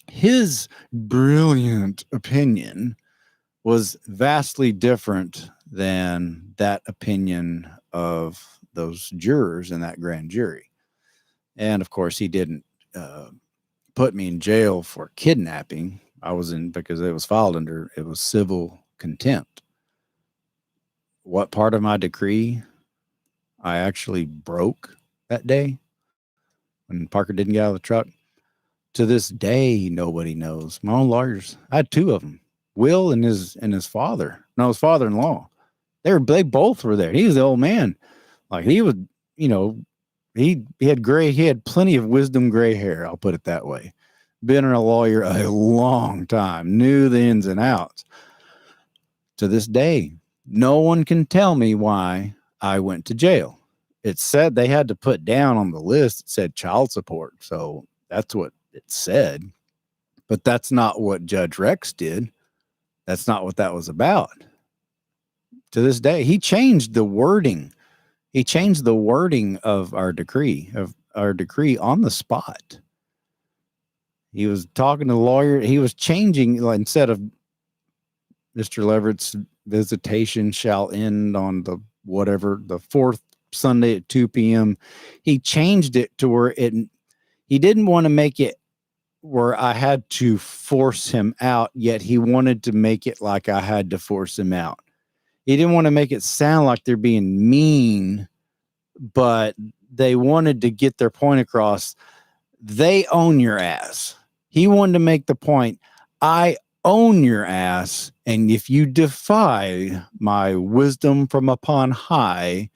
his brilliant opinion was vastly different than that opinion of those jurors in that grand jury. And of course, he didn't put me in jail for kidnapping. I was in because it was filed under, it was civil contempt. What part of my decree I actually broke that day when Parker didn't get out of the truck? To this day, nobody knows. My own lawyers, I had two of them, Will and his father. No, his father-in-law. They both were there. He was the old man. Like he was, he had plenty of wisdom gray hair. I'll put it that way. Been a lawyer a long time, knew the ins and outs. To this day, no one can tell me why I went to jail. It said they had to put down on the list, it said child support. So that's what it said. But that's not what Judge Rex did. That's not what that was about. To this day, he changed the wording. He changed the wording of our decree on the spot. He was talking to the lawyer. He was changing, like, instead of Mr. Leverett's visitation shall end on the fourth Sunday at 2 p.m. He changed it to where he didn't want to make it where I had to force him out, yet he wanted to make it like I had to force him out. He didn't want to make it sound like they're being mean, but they wanted to get their point across. They own your ass. He wanted to make the point, I own your ass, and if you defy my wisdom from upon high,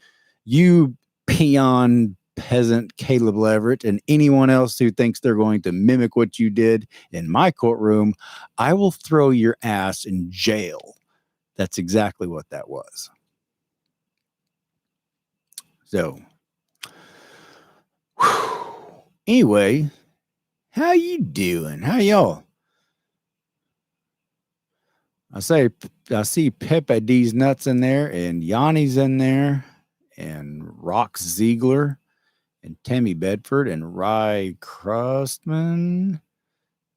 you peon peasant Caleb Leverett and anyone else who thinks they're going to mimic what you did in my courtroom, I will throw your ass in jail. That's exactly what that was. So, anyway, how you doing? How y'all? I see Pepe D's nuts in there, and Yanni's in there, and Rox Ziegler, and Tammy Bedford, and Rye Crustman,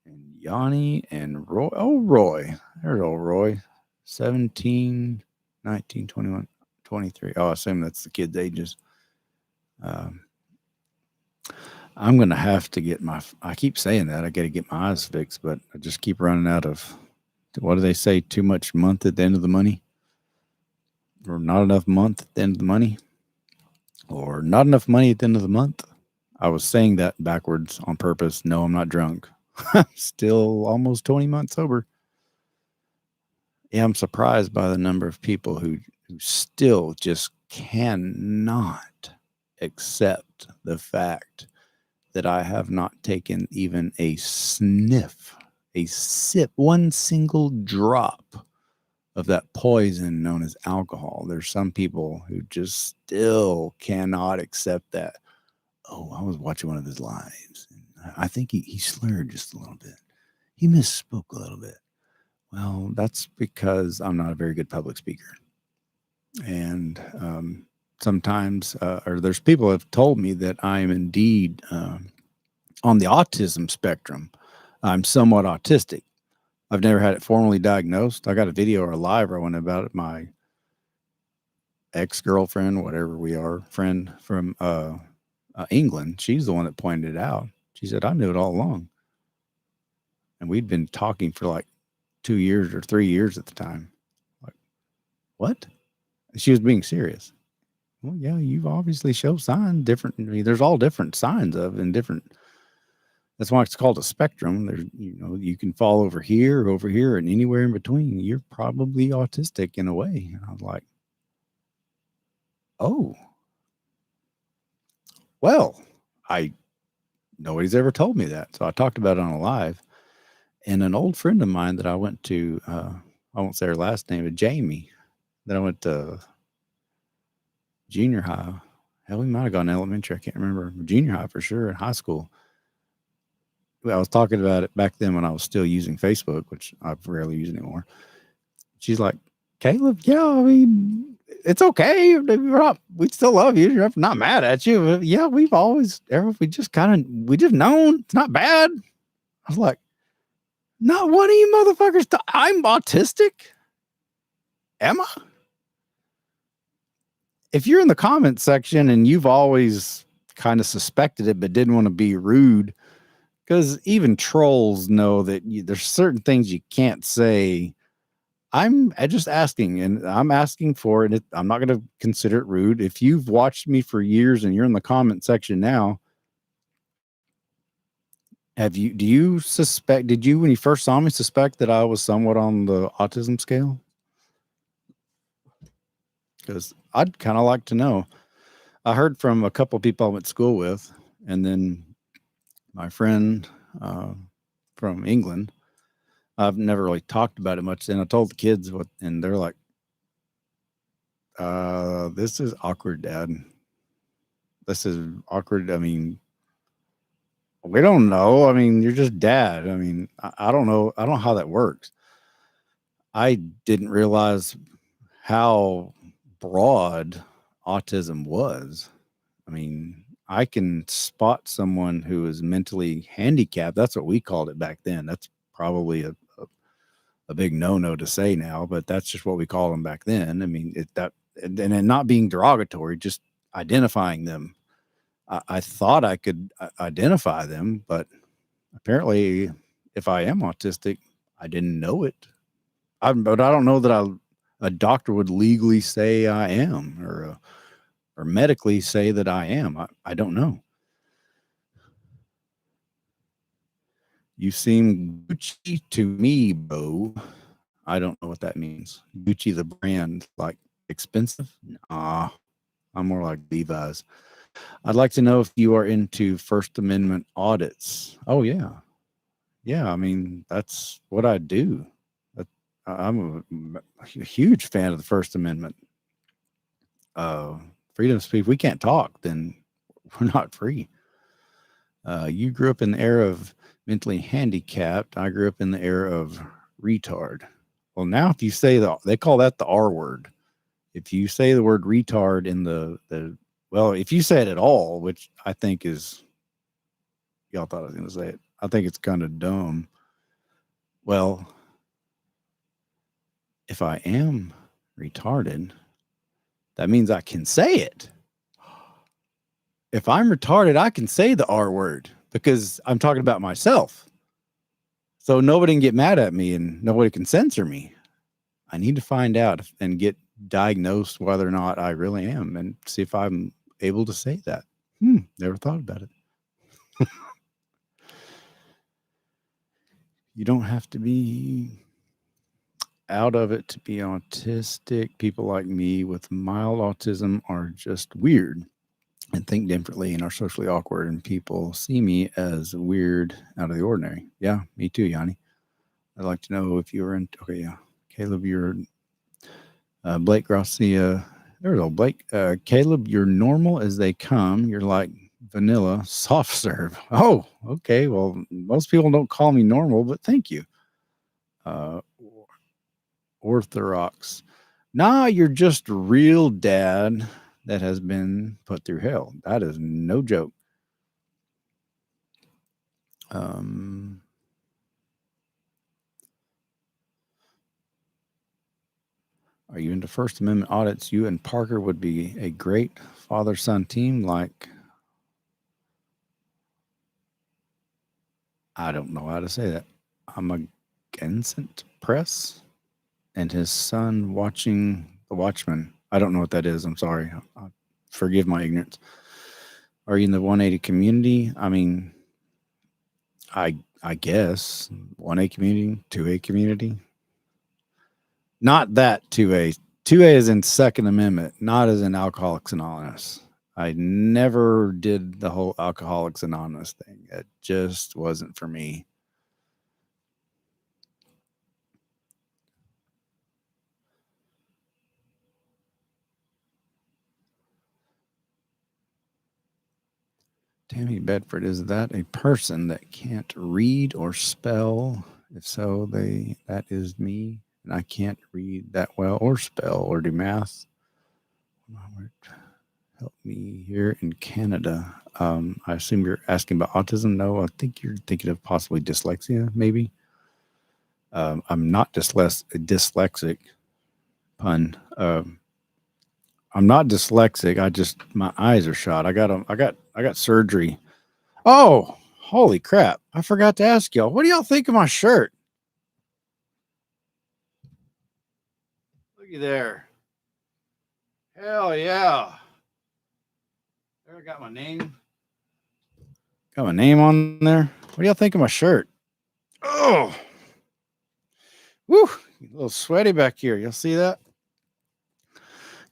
and Yanni, and Roy. Oh, Roy. There's old Roy. 17 19, 21, 23. Oh, I assume that's the kids' ages. I'm going to have to get I keep saying that. I got to get my eyes fixed, but I just keep running out of, what do they say? Too much month at the end of the money? Or not enough month at the end of the money? Or not enough money at the end of the month? I was saying that backwards on purpose. No, I'm not drunk. I'm still almost 20 months sober. Yeah, I'm surprised by the number of people who still just cannot accept the fact that I have not taken even a sniff, a sip, one single drop of that poison known as alcohol. There's some people who just still cannot accept that. Oh, I was watching one of his lives. I think he slurred just a little bit. He misspoke a little bit. Well, that's because I'm not a very good public speaker. And sometimes, or there's people who have told me that I am indeed on the autism spectrum. I'm somewhat autistic. I've never had it formally diagnosed. I got a video or a live where I went about it. My ex-girlfriend, whatever we are, friend from England, she's the one that pointed it out. She said, I knew it all along. And we'd been talking for like 2 years or 3 years at the time. Like, what? And she was being serious. Well, yeah, you've obviously shown signs different. I mean, there's all different signs of and different. That's why it's called a spectrum. There's, you can fall over here, and anywhere in between. You're probably autistic in a way. And I was like, oh, well, nobody's ever told me that. So I talked about it on a live. And an old friend of mine that I went to, I won't say her last name, but Jamie, that I went to junior high. Hell, we might have gone to elementary. I can't remember. Junior high for sure. In high school. I was talking about it back then when I was still using Facebook, which I rarely use anymore. She's like, Caleb, yeah, I mean, it's okay. We still love you. We're not mad at you. Yeah, we just known it's not bad. I was like, not one of you motherfuckers. I'm autistic. Am I? If you're in the comments section and you've always kind of suspected it, but didn't want to be rude, because even trolls know that there's certain things you can't say. I'm just asking, and I'm asking for it. I'm not going to consider it rude. If you've watched me for years and you're in the comment section now, did you, when you first saw me, suspect that I was somewhat on the autism scale? Because I'd kind of like to know. I heard from a couple of people I went to school with, and then my friend from England. I've never really talked about it much. And I told the kids and they're like, this is awkward, Dad. This is awkward. I mean, we don't know. I mean, you're just dad. I mean, I don't know. I don't know how that works. I didn't realize how broad autism was. I mean, I can spot someone who is mentally handicapped. That's what we called it back then. That's probably a big no-no to say now, but that's just what we called them back then. I mean, and not being derogatory, just identifying them. I thought I could identify them, but apparently if I am autistic, I didn't know it. But I don't know that a doctor would legally say I am, or medically say that I am. I don't know. You seem Gucci to me, bro. I don't know what that means. Gucci, the brand, like expensive? Nah, I'm more like Levi's. I'd like to know if you are into First Amendment audits. Oh, yeah. Yeah, I mean, that's what I do. I'm a huge fan of the First Amendment. Freedom of speech. We can't talk, then we're not free. You grew up in the era of mentally handicapped. I grew up in the era of retard. Well, now if you say they call that the R word. If you say the word retard in well, if you say it at all, which I think is, y'all thought I was going to say it. I think it's kind of dumb. Well, if I am retarded, that means I can say it. If I'm retarded, I can say the R word because I'm talking about myself. So nobody can get mad at me and nobody can censor me. I need to find out and get diagnosed whether or not I really am and see if I'm able to say that. Never thought about it. You don't have to be out of it to be autistic. People like me with mild autism are just weird and think differently and are socially awkward, and people see me as weird, out of the ordinary. Yeah, me too, Yanni. I'd like to know if you're in. Okay, yeah, Caleb, you're Blake Garcia. There's old Blake. Caleb, you're normal as they come. You're like vanilla, soft serve. Oh, okay. Well, most people don't call me normal, but thank you. Orthodox. Nah, you're just a real dad that has been put through hell. That is no joke. Are you into First Amendment audits? You and Parker would be a great father-son team. Like, I don't know how to say that. I'm against press and his son watching The Watchmen. I don't know what that is. I'm sorry. Forgive my ignorance. Are you in the 180 community? I mean, I guess 1A community, 2A community. Not that 2A. 2A is in Second Amendment, not as in Alcoholics Anonymous. I never did the whole Alcoholics Anonymous thing. It just wasn't for me. Tammy Bedford, is that a person that can't read or spell? If so, that is me, and I can't read that well or spell or do math. Help me here in Canada. I assume you're asking about autism. No, I think you're thinking of possibly dyslexia, maybe. I'm not dyslexic. Pun. I'm not dyslexic. My eyes are shot. I got surgery. Oh, holy crap. I forgot to ask y'all. What do y'all think of my shirt? Looky there. Hell yeah. There, I got my name. Got my name on there. What do y'all think of my shirt? Oh, woo, a little sweaty back here. You'll see that?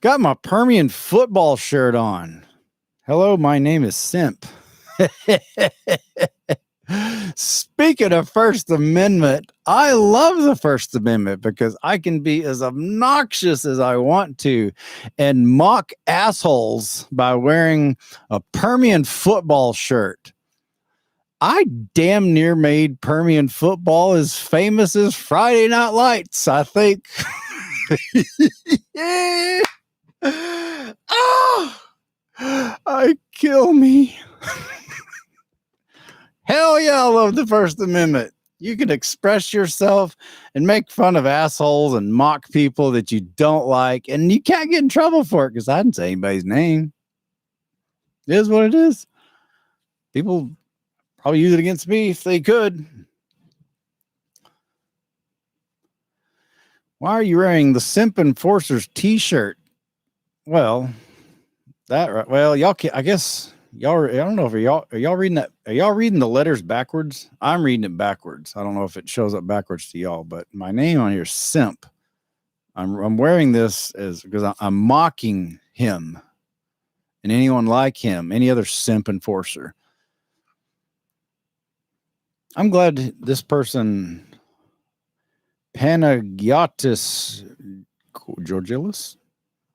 Got my Permian football shirt on. Hello, my name is Simp. Speaking of First Amendment, I love the First Amendment because I can be as obnoxious as I want to and mock assholes by wearing a Permian football shirt. I damn near made Permian football as famous as Friday Night Lights, I think. Yeah. Oh, I kill me. Hell yeah, I love the First Amendment. You can express yourself and make fun of assholes and mock people that you don't like, and you can't get in trouble for it because I didn't say anybody's name. It is what it is. People probably use it against me if they could. Why are you wearing the Simp Enforcers t-shirt? Well, y'all can, I guess y'all, I don't know if are y'all reading that? Are y'all reading the letters backwards? I'm reading it backwards. I don't know if it shows up backwards to y'all, but my name on here is Simp. I'm wearing this because I'm mocking him and anyone like him, any other simp enforcer. I'm glad this person, Panagiotis Georgilis,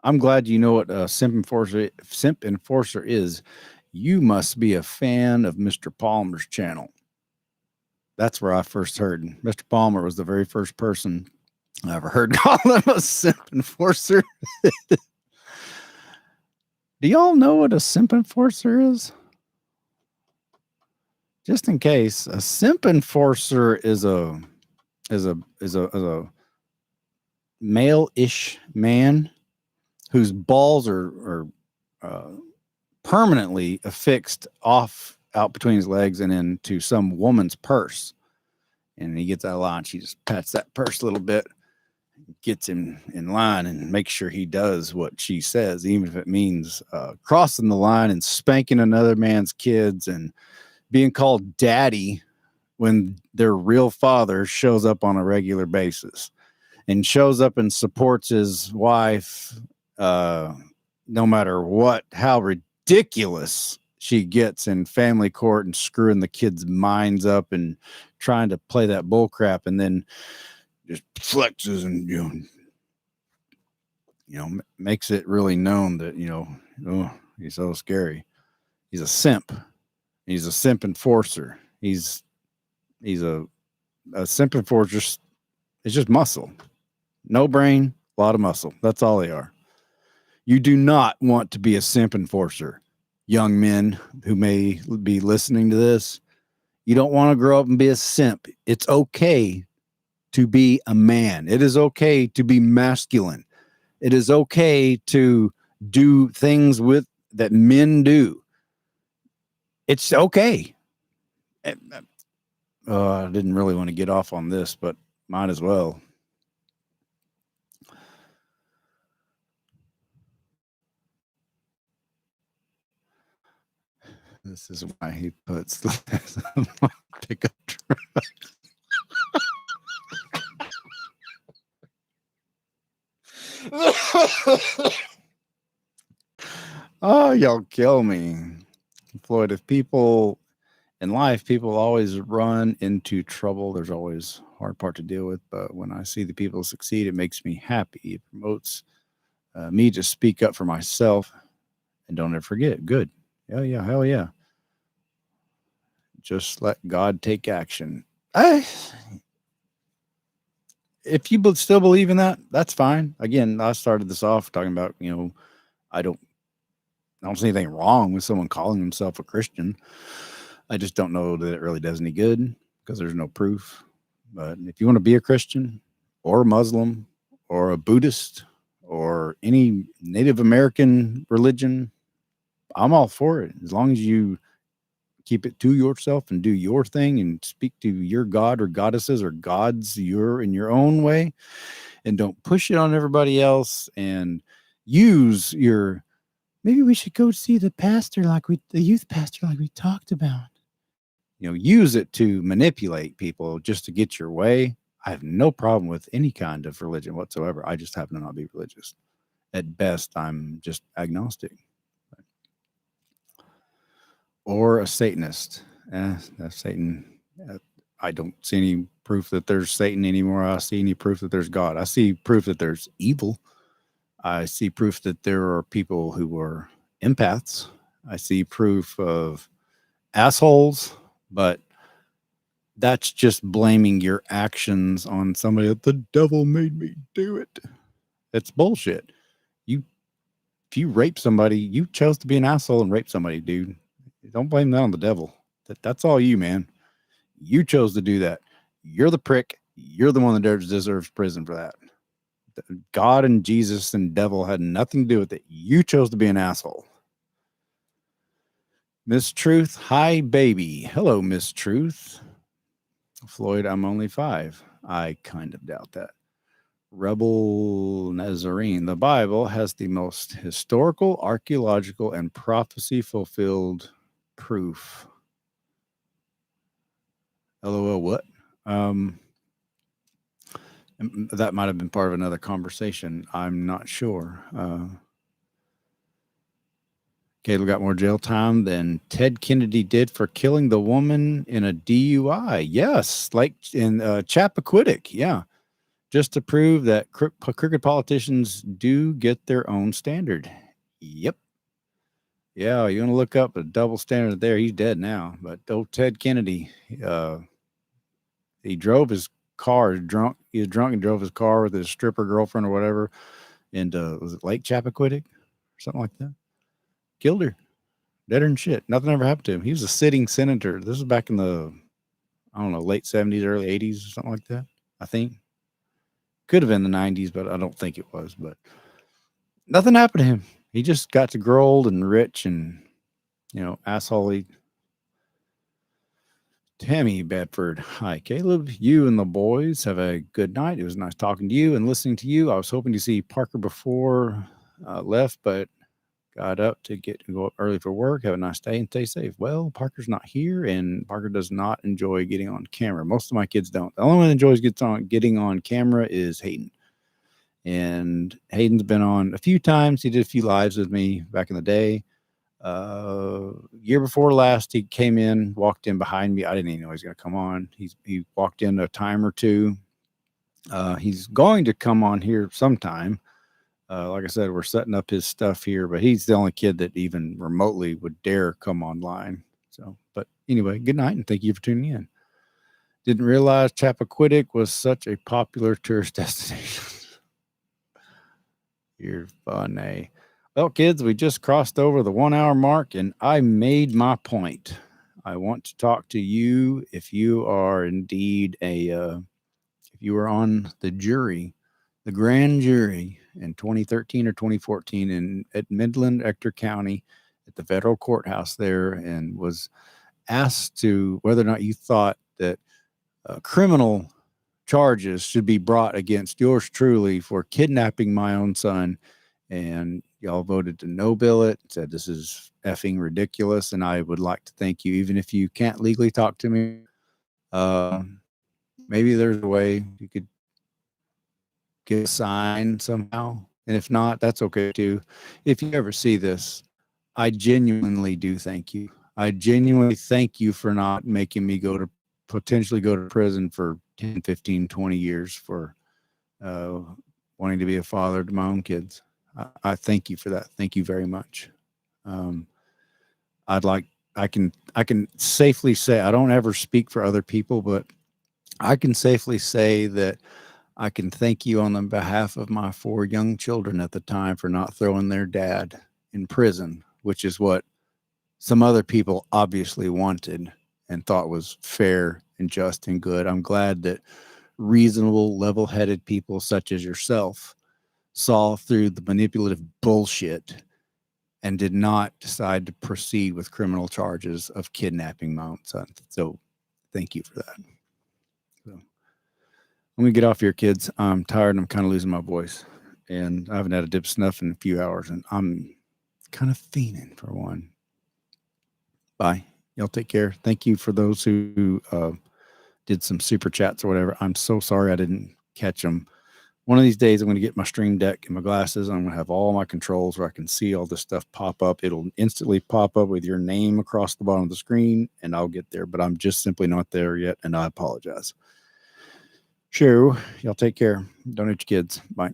I'm glad you know what a simp enforcer is. You must be a fan of Mr. Palmer's channel. That's where I first heard. Mr. Palmer was the very first person I ever heard call him a simp enforcer. Do y'all know what a simp enforcer is? Just in case, a simp enforcer is a male-ish man whose balls are permanently affixed out between his legs and into some woman's purse. And he gets out of line. She just pats that purse a little bit, gets him in line, and makes sure he does what she says, even if it means crossing the line and spanking another man's kids and being called daddy when their real father shows up on a regular basis and shows up and supports his wife, no matter how ridiculous she gets in family court and screwing the kids' minds up and trying to play that bull crap, and then just flexes and makes it really known that he's so scary. He's a simp. He's a simp enforcer. He's a simp enforcer. It's just muscle, no brain, a lot of muscle. That's all they are. You do not want to be a simp enforcer, young men who may be listening to this. You don't want to grow up and be a simp. It's okay to be a man. It is okay to be masculine. It is okay to do things that men do. It's okay. I didn't really want to get off on this, but might as well. This is why he puts the pickup truck. Oh, y'all kill me. Floyd, if people in life, people always run into trouble. There's always a hard part to deal with. But when I see the people succeed, it makes me happy. It promotes me to speak up for myself. And don't ever forget, good. Yeah, hell yeah. Just let God take action. If you still believe in that, that's fine. Again, I started this off talking about, I don't see anything wrong with someone calling himself a Christian. I just don't know that it really does any good because there's no proof. But if you want to be a Christian or a Muslim or a Buddhist or any Native American religion, I'm all for it. As long as you keep it to yourself and do your thing and speak to your God or goddesses or gods in your own way, and don't push it on everybody else, and use maybe we should go see the youth pastor like we talked about. Use it to manipulate people just to get your way. I have no problem with any kind of religion whatsoever. I just happen to not be religious. At best, I'm just agnostic. Or a Satanist. That's Satan. I don't see any proof that there's Satan anymore. I see any proof that there's God. I see proof that there's evil. I see proof that there are people who are empaths. I see proof of assholes, but that's just blaming your actions on somebody that the devil made me do it. It's bullshit. If you rape somebody, you chose to be an asshole and rape somebody, dude. Don't blame that on the devil. That's all you, man. You chose to do that. You're the prick. You're the one that deserves prison for that. God and Jesus and devil had nothing to do with it. You chose to be an asshole. Miss Truth, hi, baby. Hello, Miss Truth. Floyd, I'm only 5. I kind of doubt that. Rebel Nazarene. The Bible has the most historical, archaeological, and prophecy-fulfilled proof. LOL, what? That might have been part of another conversation. I'm not sure. Caleb got more jail time than Ted Kennedy did for killing the woman in a DUI. Yes, like in Chappaquiddick. Yeah. Just to prove that crooked politicians do get their own standard. Yep. Yeah, you want to look up a double standard there. He's dead now. But old Ted Kennedy, he drove his car drunk. He was drunk and drove his car with his stripper girlfriend or whatever. And was it Lake Chappaquiddick or something like that? Killed her. Deader than shit. Nothing ever happened to him. He was a sitting senator. This was back in the, late 70s, early 80s or something like that, I think. Could have been the 90s, but I don't think it was. But nothing happened to him. He just got to grow old and rich and, assholey. Tammy Bedford. Hi, Caleb. You and the boys have a good night. It was nice talking to you and listening to you. I was hoping to see Parker before left, but got up to go up early for work. Have a nice day and stay safe. Well, Parker's not here, and Parker does not enjoy getting on camera. Most of my kids don't. The only one that enjoys getting on camera is Hayden. And Hayden's been on a few times. He did a few lives with me back in the day. Year before last, he came in, walked in behind me. I didn't even know he was going to come on. He walked in a time or two. He's going to come on here sometime. Like I said, we're setting up his stuff here, but he's the only kid that even remotely would dare come online. So, but anyway, good night and thank you for tuning in. Didn't realize Chappaquiddick was such a popular tourist destination. You're funny. Well, kids, we just crossed over the 1 hour mark and I made my point. I want to talk to you if you are indeed if you were on the jury, the grand jury in 2013 or 2014 at Midland, Ector County at the federal courthouse there, and was asked to whether or not you thought that criminal charges should be brought against yours truly for kidnapping my own son. And y'all voted to no bill it, said this is effing ridiculous. And I would like to thank you, even if you can't legally talk to me. Maybe there's a way you could get a sign somehow. And if not, that's okay too. If you ever see this, I genuinely do thank you. I genuinely thank you for not making me potentially go to prison for 10, 15, 20 years for wanting to be a father to my own kids. I thank you for that. Thank you very much. I can safely say, I don't ever speak for other people, but I can safely say that I can thank you on the behalf of my 4 young children at the time for not throwing their dad in prison, which is what some other people obviously wanted and thought was fair and just and good. I'm glad that reasonable, level-headed people such as yourself saw through the manipulative bullshit and did not decide to proceed with criminal charges of kidnapping my own son. So thank you for that. So I'm going to get off here, kids. I'm tired and I'm kind of losing my voice. And I haven't had a dip snuff in a few hours, and I'm kind of fiending for one. Bye. Y'all take care. Thank you for those who did some super chats or whatever. I'm so sorry I didn't catch them. One of these days, I'm going to get my Stream Deck and my glasses. I'm going to have all my controls where I can see all this stuff pop up. It'll instantly pop up with your name across the bottom of the screen, and I'll get there. But I'm just simply not there yet, and I apologize. Sure. Y'all take care. Don't hit your kids. Bye.